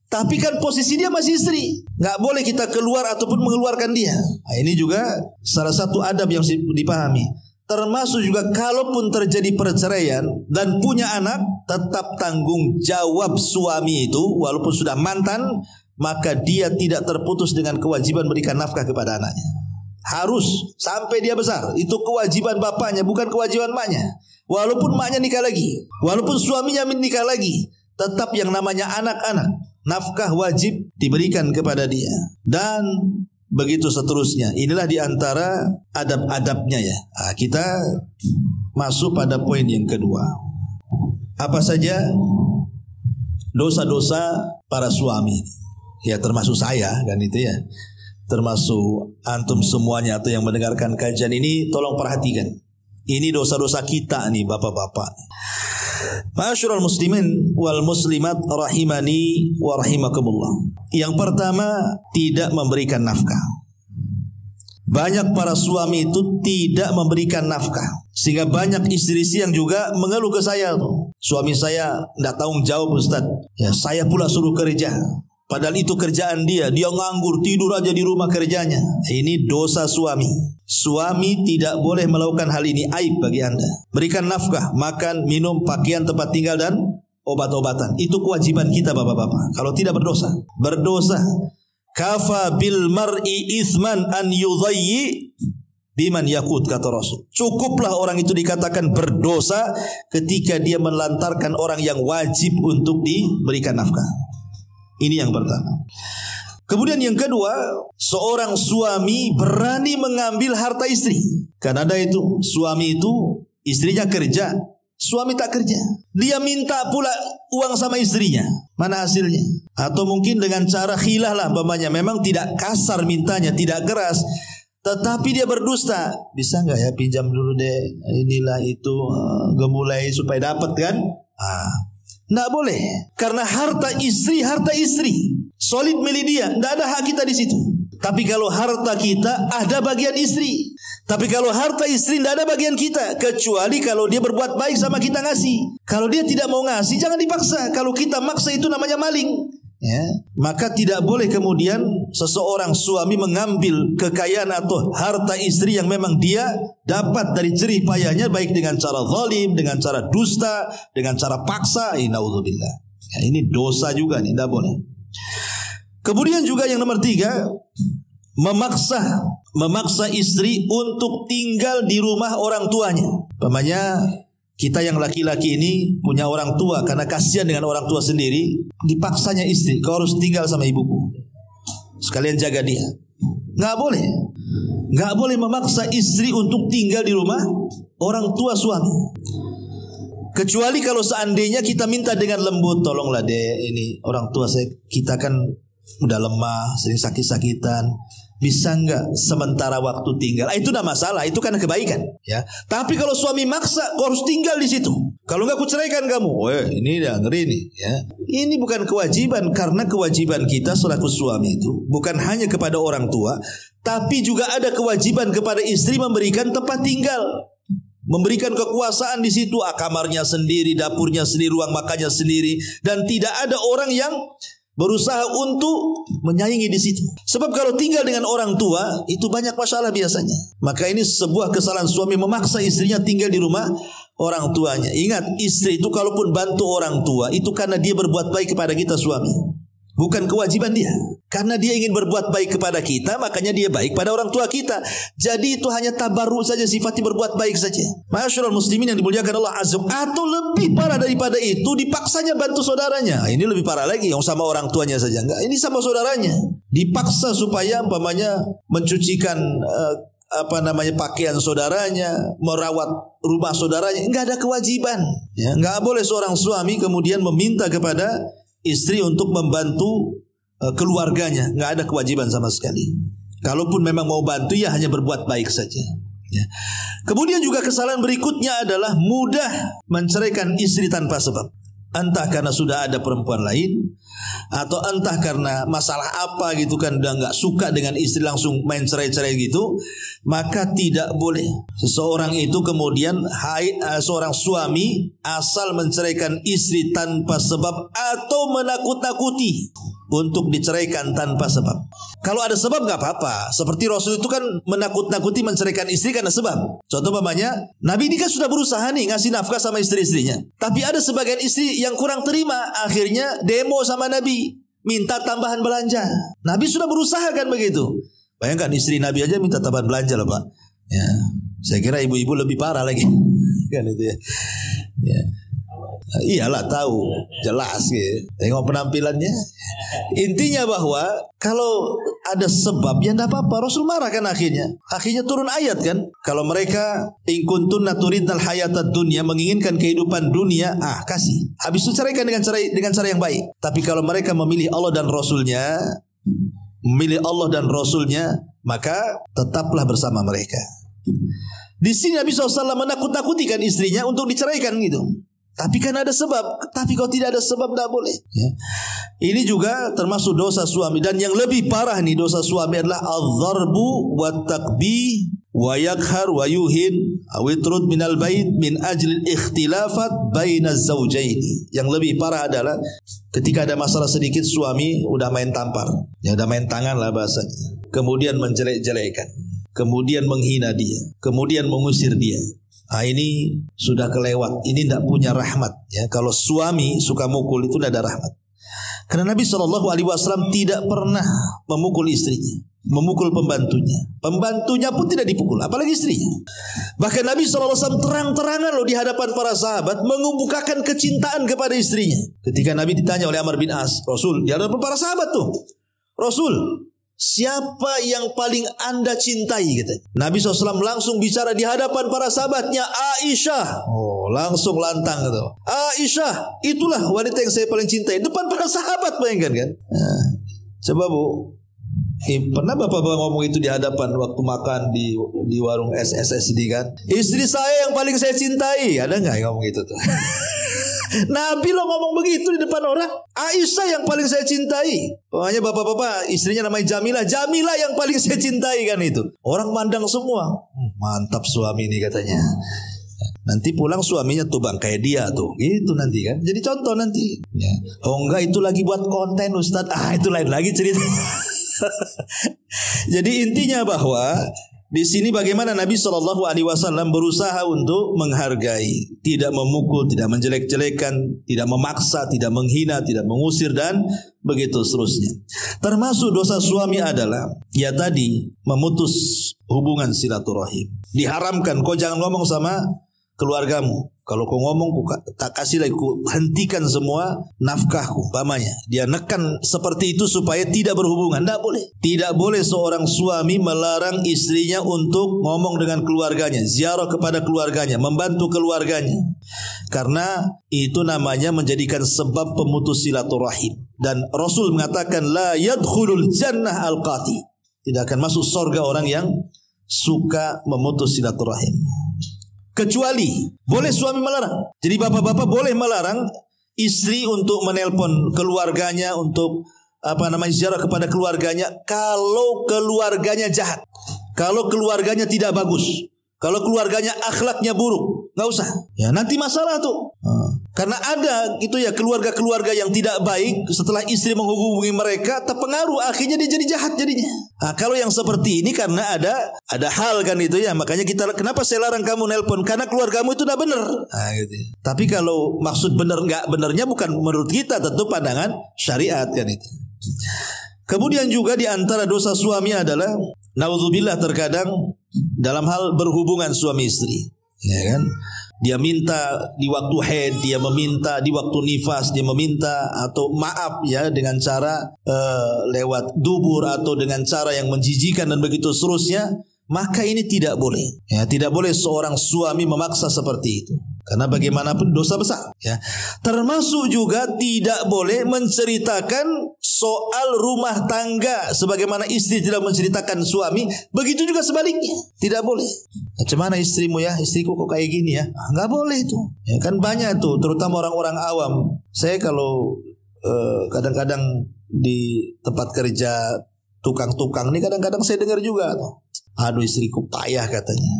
Tapi kan posisi dia masih istri, nggak boleh kita keluar ataupun mengeluarkan dia. Nah, ini juga salah satu adab yang dipahami. Termasuk juga kalaupun terjadi perceraian dan punya anak, tetap tanggung jawab suami itu walaupun sudah mantan, maka dia tidak terputus dengan kewajiban berikan nafkah kepada anaknya. Harus sampai dia besar. Itu kewajiban bapaknya, bukan kewajiban maknya. Walaupun maknya nikah lagi, walaupun suaminya menikah lagi, tetap yang namanya anak-anak, nafkah wajib diberikan kepada dia. Dan begitu seterusnya. Inilah diantara adab-adabnya ya. Nah, kita masuk pada poin yang kedua. Apa saja dosa-dosa para suami? Ya termasuk saya kan itu ya. Termasuk antum semuanya atau yang mendengarkan kajian ini, tolong perhatikan. Ini dosa-dosa kita nih bapak-bapak. Ma'asyiral muslimin wal muslimat rahimani wa rahimakumullah. Yang pertama, tidak memberikan nafkah. Banyak para suami itu tidak memberikan nafkah, sehingga banyak istri-istri yang juga mengeluh ke saya tuh. Suami saya tidak tanggung jawab Ustaz. Ya saya pula suruh kerja. Padahal itu kerjaan dia nganggur, tidur aja di rumah kerjanya. Ini dosa suami. Suami tidak boleh melakukan hal ini, aib bagi Anda. Berikan nafkah, makan, minum, pakaian, tempat tinggal dan obat-obatan. Itu kewajiban kita bapak-bapak. Kalau tidak berdosa. Berdosa. Kafa bil mar'i ithman an yudhayyi biman yakut, kata Rasul. Cukuplah orang itu dikatakan berdosa ketika dia melantarkan orang yang wajib untuk diberikan nafkah. Ini yang pertama. Kemudian yang kedua, seorang suami berani mengambil harta istri. Karena ada itu, suami itu istrinya kerja, suami tak kerja. Dia minta pula uang sama istrinya. Mana hasilnya? Atau mungkin dengan cara khilah lah umpamanya. Memang tidak kasar mintanya, tidak keras, tetapi dia berdusta. Bisa nggak ya pinjam dulu deh, inilah itu gemulai supaya dapat kan? Nggak boleh, karena harta istri solid milik dia, nggak ada hak kita di situ. Tapi kalau harta kita ada bagian istri, tapi kalau harta istri nggak ada bagian kita, kecuali kalau dia berbuat baik sama kita ngasih. Kalau dia tidak mau ngasih, jangan dipaksa. Kalau kita maksa itu namanya maling. Ya, maka tidak boleh kemudian seseorang suami mengambil kekayaan atau harta istri yang memang dia dapat dari jerih payahnya, baik dengan cara zalim, dengan cara dusta, dengan cara paksa. Naudzubillah. Ya, ini dosa juga nih, tidak boleh. Kemudian juga yang nomor 3, memaksa istri untuk tinggal di rumah orang tuanya. Umpamanya kita yang laki-laki ini punya orang tua, karena kasihan dengan orang tua sendiri, dipaksanya istri, kau harus tinggal sama ibuku, sekalian jaga dia. Nggak boleh. Nggak boleh memaksa istri untuk tinggal di rumah orang tua suami. Kecuali kalau seandainya kita minta dengan lembut, tolonglah deh, ini orang tua saya, kita kan udah lemah, sering sakit-sakitan, bisa nggak sementara waktu tinggal? Itu udah masalah, itu kan kebaikan, ya. Tapi kalau suami maksa, kau harus tinggal di situ. Kalau nggak, aku ceraikan kamu. Ini dah ngeri nih, ya. Ini bukan kewajiban, karena kewajiban kita selaku suami itu bukan hanya kepada orang tua, tapi juga ada kewajiban kepada istri memberikan tempat tinggal, memberikan kekuasaan di situ, kamarnya sendiri, dapurnya sendiri, ruang makannya sendiri, dan tidak ada orang yang berusaha untuk menyaingi di situ. Sebab kalau tinggal dengan orang tua itu banyak masalah biasanya. Maka ini sebuah kesalahan suami memaksa istrinya tinggal di rumah orang tuanya. Ingat, istri itu kalaupun bantu orang tua itu karena dia berbuat baik kepada kita suami. Bukan kewajiban dia. Karena dia ingin berbuat baik kepada kita, makanya dia baik pada orang tua kita. Jadi itu hanya tabarruk saja, sifatnya berbuat baik saja. Ma'asyiral muslimin yang dimuliakan Allah azza. Atau lebih parah daripada itu, dipaksanya bantu saudaranya. Ini lebih parah lagi, yang sama orang tuanya saja. Enggak, ini sama saudaranya. Dipaksa supaya umpamanya mencucikan pakaian saudaranya, merawat rumah saudaranya, enggak ada kewajiban. Ya, enggak boleh seorang suami kemudian meminta kepada istri untuk membantu keluarganya, enggak ada kewajiban sama sekali. Kalaupun memang mau bantu ya hanya berbuat baik saja. Ya. Kemudian juga kesalahan berikutnya adalah mudah menceraikan istri tanpa sebab. Entah karena sudah ada perempuan lain, atau entah karena masalah apa gitu kan, udah nggak suka dengan istri langsung main cerai-cerai gitu. Maka tidak boleh seseorang itu kemudian seorang suami asal menceraikan istri tanpa sebab atau menakut-nakuti untuk diceraikan tanpa sebab. Kalau ada sebab nggak apa-apa. Seperti Rasul itu kan menakut-nakuti menceraikan istri karena sebab. Contoh umpamanya, Nabi ini kan sudah berusaha nih ngasih nafkah sama istri-istrinya. Tapi ada sebagian istri yang kurang terima, akhirnya demo sama Nabi, minta tambahan belanja. Nabi sudah berusaha kan begitu. Bayangkan istri Nabi aja minta tambahan belanja loh Pak. Ya, saya kira ibu-ibu lebih parah lagi. Kan itu ya. Ya. Iyalah tahu, jelas gitu. Tengok penampilannya. Intinya bahwa kalau ada sebab ya tidak apa-apa. Rasul marah kan akhirnya turun ayat kan. Kalau mereka in kuntunna turidnal hayatad dunya, menginginkan kehidupan dunia, kasih. Habis itu ceraikan dengan cara yang baik. Tapi kalau mereka memilih Allah dan Rasulnya, maka tetaplah bersama mereka. Di sini Nabi SAW menakut-nakuti kan istrinya untuk diceraikan gitu. Tapi kan ada sebab. Tapi kalau tidak ada sebab tidak boleh. Ya. Ini juga termasuk dosa suami. Dan yang lebih parah nih dosa suami adalah al-dharbu wa taqbih wa yakhar wa yuhin awitrud minal bait min ajli ikhtilafat baina zawjaini. Yang lebih parah adalah ketika ada masalah sedikit suami udah main tampar. Ya udah main tangan lah bahasanya. Kemudian menjelek-jelekan. Kemudian menghina dia. Kemudian mengusir dia. Ini sudah kelewat. Ini tidak punya rahmat. Ya, kalau suami suka mukul itu tidak ada rahmat. Karena Nabi SAW tidak pernah memukul istrinya, memukul pembantunya. Pembantunya pun tidak dipukul, apalagi istrinya. Bahkan Nabi SAW terang-terangan loh di hadapan para sahabat mengemukakan kecintaan kepada istrinya. Ketika Nabi ditanya oleh Amr bin As, Rasul, di hadapan para sahabat tuh, Rasul, siapa yang paling anda cintai? Gitu. Nabi SAW langsung bicara di hadapan para sahabatnya, Aisyah. Langsung lantang gitu. Aisyah, itulah wanita yang saya paling cintai. Depan para sahabat, bayangkan kan. Nah, coba Bu, pernah bapak-bapak ngomong itu di hadapan waktu makan di warung SSSD kan? Istri saya yang paling saya cintai. Ada nggak yang ngomong itu tuh? Nabi lo ngomong begitu di depan orang. Aisyah yang paling saya cintai. Pokoknya bapak-bapak istrinya namanya Jamilah. Jamilah yang paling saya cintai kan itu. Orang mandang semua. Mantap suami ini katanya. Nanti pulang suaminya tuh bang kayak dia tuh. Gitu nanti kan. Jadi contoh nanti. Ya. Oh enggak itu lagi buat konten Ustadz. Itu lain lagi cerita. Jadi intinya bahwa di sini bagaimana Nabi SAW berusaha untuk menghargai, tidak memukul, tidak menjelek-jelekan, tidak memaksa, tidak menghina, tidak mengusir dan begitu seterusnya. Termasuk dosa suami adalah ya tadi memutus hubungan silaturahim. Diharamkan kau jangan ngomong sama keluargamu. Kalau kau ngomong tak kasih lagi, hentikan semua nafkahku. Umpamanya dia nekan seperti itu supaya tidak berhubungan. Tidak boleh. Tidak boleh seorang suami melarang istrinya untuk ngomong dengan keluarganya, ziarah kepada keluarganya, membantu keluarganya. Karena itu namanya menjadikan sebab pemutus silaturahim. Dan Rasul mengatakan la yadkhulul jannah al-qati. Tidak akan masuk surga orang yang suka memutus silaturahim. Kecuali boleh suami melarang. Jadi bapak-bapak boleh melarang istri untuk menelpon keluarganya, untuk ziarah kepada keluarganya kalau keluarganya jahat, kalau keluarganya tidak bagus, kalau keluarganya akhlaknya buruk, nggak usah. Ya nanti masalah tuh. Karena ada gitu ya keluarga-keluarga yang tidak baik setelah istri menghubungi mereka terpengaruh, akhirnya dia jadi jahat jadinya. Kalau yang seperti ini karena ada hal kan itu ya, makanya kenapa saya larang kamu nelpon, karena keluargamu itu udah benar. Gitu. Tapi kalau maksud benar nggak benernya bukan menurut kita, tentu pandangan syariat kan itu. Kemudian juga di antara dosa suami adalah naudzubillah terkadang dalam hal berhubungan suami istri, ya kan? Dia minta di waktu haid, dia meminta di waktu nifas, dia meminta atau maaf ya dengan cara lewat dubur atau dengan cara yang menjijikan dan begitu seterusnya. maka ini tidak boleh. Ya, tidak boleh seorang suami memaksa seperti itu. Karena bagaimanapun dosa besar. Ya, termasuk juga tidak boleh menceritakan soal rumah tangga sebagaimana istri tidak menceritakan suami, begitu juga sebaliknya. Tidak boleh. Macam mana istrimu ya? Istriku kok kayak gini ya? Nggak boleh itu. Ya, kan banyak tuh, terutama orang-orang awam. Saya kalau kadang-kadang di tempat kerja tukang-tukang ini kadang-kadang saya dengar juga tuh. Aduh, istriku payah katanya.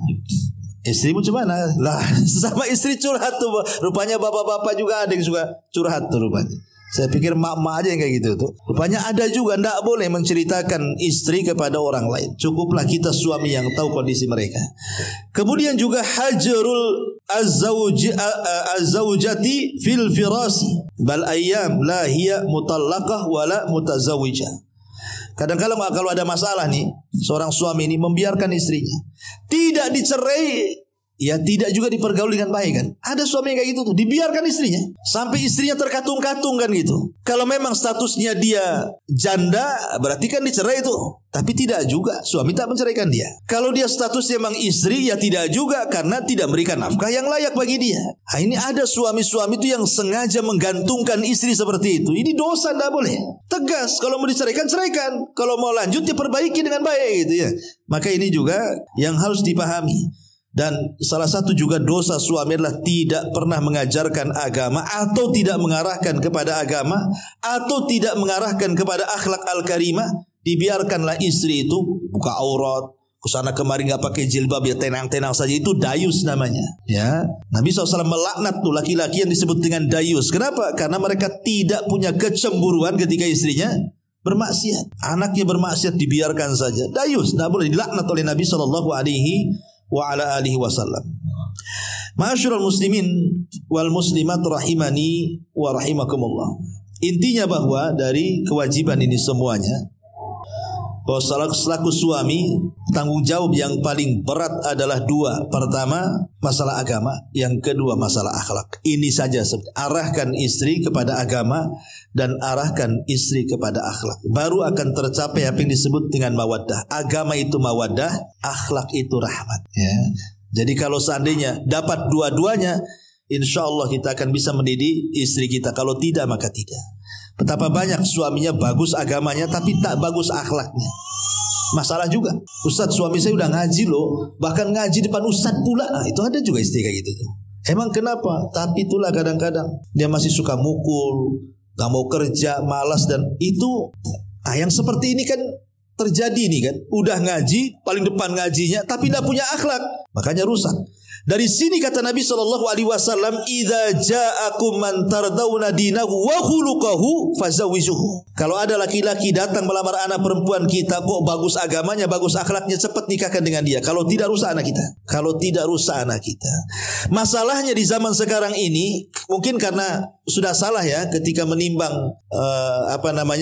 Istrimu gimana? Lah, sama istri curhat tuh. Rupanya bapak-bapak juga ada yang suka curhat tuh rupanya. Saya pikir mak-mak aja yang kayak gitu tuh. Rupanya ada juga, ndak boleh menceritakan istri kepada orang lain. Cukuplah kita suami yang tahu kondisi mereka. Kemudian juga hajarul az-zawjati fil firasi bal ayyam la hiya mutallaqah wala mutazawijah. Kadang-kadang kalau ada masalah nih, seorang suami ini membiarkan istrinya tidak dicerai, ya tidak juga dipergaul dengan baik kan. Ada suami yang kayak gitu tuh, dibiarkan istrinya sampai istrinya terkatung-katung kan gitu. Kalau memang statusnya dia janda, berarti kan dicerai itu. Tapi tidak juga, suami tak menceraikan dia. Kalau dia statusnya memang istri, ya tidak juga, karena tidak memberikan nafkah yang layak bagi dia. Nah, ini ada suami-suami itu yang sengaja menggantungkan istri seperti itu. Ini dosa, tidak boleh. Tegas, kalau mau diceraikan, ceraikan. Kalau mau lanjut, ya perbaiki dengan baik gitu ya. Maka ini juga yang harus dipahami. Dan salah satu juga dosa suami adalah tidak pernah mengajarkan agama, atau tidak mengarahkan kepada agama, atau tidak mengarahkan kepada akhlak al-karimah. Dibiarkanlah istri itu buka aurat, kesana kemari nggak pakai jilbab, ya tenang-tenang saja, itu dayus namanya. Ya, Nabi SAW melaknat tuh laki-laki yang disebut dengan dayus. Kenapa? Karena mereka tidak punya kecemburuan ketika istrinya bermaksiat, anaknya bermaksiat, dibiarkan saja. Dayus, tidak boleh, dilaknat oleh Nabi SAW. Ma'asyiral muslimin wal muslimat rahimani wa rahimakumullah. Intinya bahwa dari kewajiban ini semuanya, bahwa selaku suami, tanggung jawab yang paling berat adalah dua. Pertama, masalah agama. Yang kedua, masalah akhlak. Ini saja, arahkan istri kepada agama dan arahkan istri kepada akhlak. Baru akan tercapai apa yang disebut dengan mawaddah. Agama itu mawaddah, akhlak itu rahmat. Ya. Jadi kalau seandainya dapat dua-duanya, insya Allah kita akan bisa mendidik istri kita. Kalau tidak, maka tidak. Betapa banyak suaminya bagus agamanya tapi tak bagus akhlaknya. Masalah juga. Ustadz, suami saya udah ngaji loh, bahkan ngaji depan ustadz pula. Nah, itu ada juga istri kayak gitu tuh. Emang kenapa? Tapi itulah kadang-kadang dia masih suka mukul, gak mau kerja, malas, dan itu yang seperti ini kan terjadi nih kan. Udah ngaji, paling depan ngajinya, tapi tidak punya akhlak, makanya rusak. Dari sini kata Nabi SAW, "Idza ja'akum man tardawna dinahu wa khuluquhu fazawijuhu." Kalau ada laki-laki datang melamar anak perempuan kita, kok bagus agamanya, bagus akhlaknya, cepat nikahkan dengan dia. Kalau tidak, rusak anak kita. Kalau tidak, rusak anak kita. Masalahnya di zaman sekarang ini, mungkin karena sudah salah ya ketika menimbang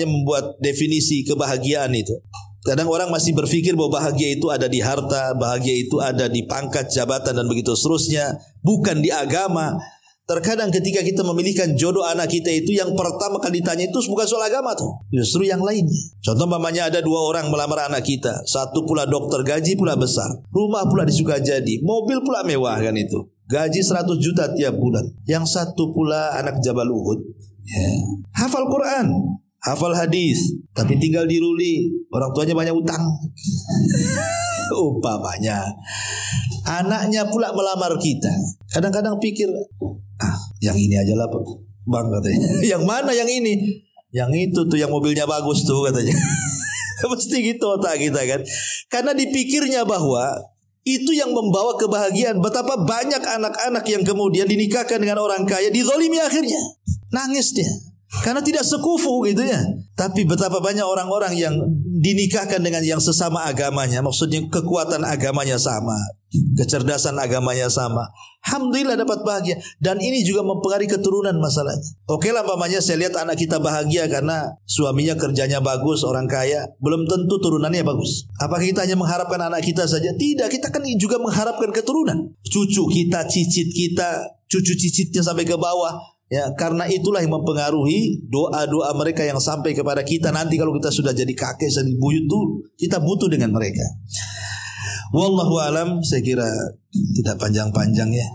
membuat definisi kebahagiaan itu. Kadang orang masih berpikir bahwa bahagia itu ada di harta, bahagia itu ada di pangkat, jabatan, dan begitu seterusnya. Bukan di agama. Terkadang ketika kita memilihkan jodoh anak kita itu, yang pertama kali ditanya itu bukan soal agama tuh, justru yang lainnya. Contoh umpamanya ada dua orang melamar anak kita. Satu pula dokter, gaji pula besar, rumah pula disuka jadi, mobil pula mewah kan itu, gaji 100 juta tiap bulan. Yang satu pula anak Jabal Uhud, hafal Quran, hafal hadis, tapi tinggal di Ruli, orang tuanya banyak utang. Umpamanya anaknya pula melamar kita. Kadang-kadang pikir, yang ini aja lah bang katanya. Yang mana yang ini? Yang itu tuh, yang mobilnya bagus tuh katanya. Mesti gitu otak kita kan. Karena dipikirnya bahwa itu yang membawa kebahagiaan. Betapa banyak anak-anak yang kemudian dinikahkan dengan orang kaya, dizalimi akhirnya. Nangis dia, karena tidak sekufu gitu ya. Tapi betapa banyak orang-orang yang dinikahkan dengan yang sesama agamanya. Maksudnya kekuatan agamanya sama, kecerdasan agamanya sama. Alhamdulillah dapat bahagia. Dan ini juga mempengaruhi keturunan masalahnya. Oke lah umpamanya saya lihat anak kita bahagia karena suaminya kerjanya bagus, orang kaya. Belum tentu turunannya bagus. Apakah kita hanya mengharapkan anak kita saja? Tidak, kita kan juga mengharapkan keturunan. Cucu kita, cicit kita, cucu cicitnya sampai ke bawah. Ya, karena itulah yang mempengaruhi doa-doa mereka yang sampai kepada kita nanti kalau kita sudah jadi kakek, jadi buyut tuh kita butuh dengan mereka. Wallahu alam, saya kira tidak panjang-panjang ya.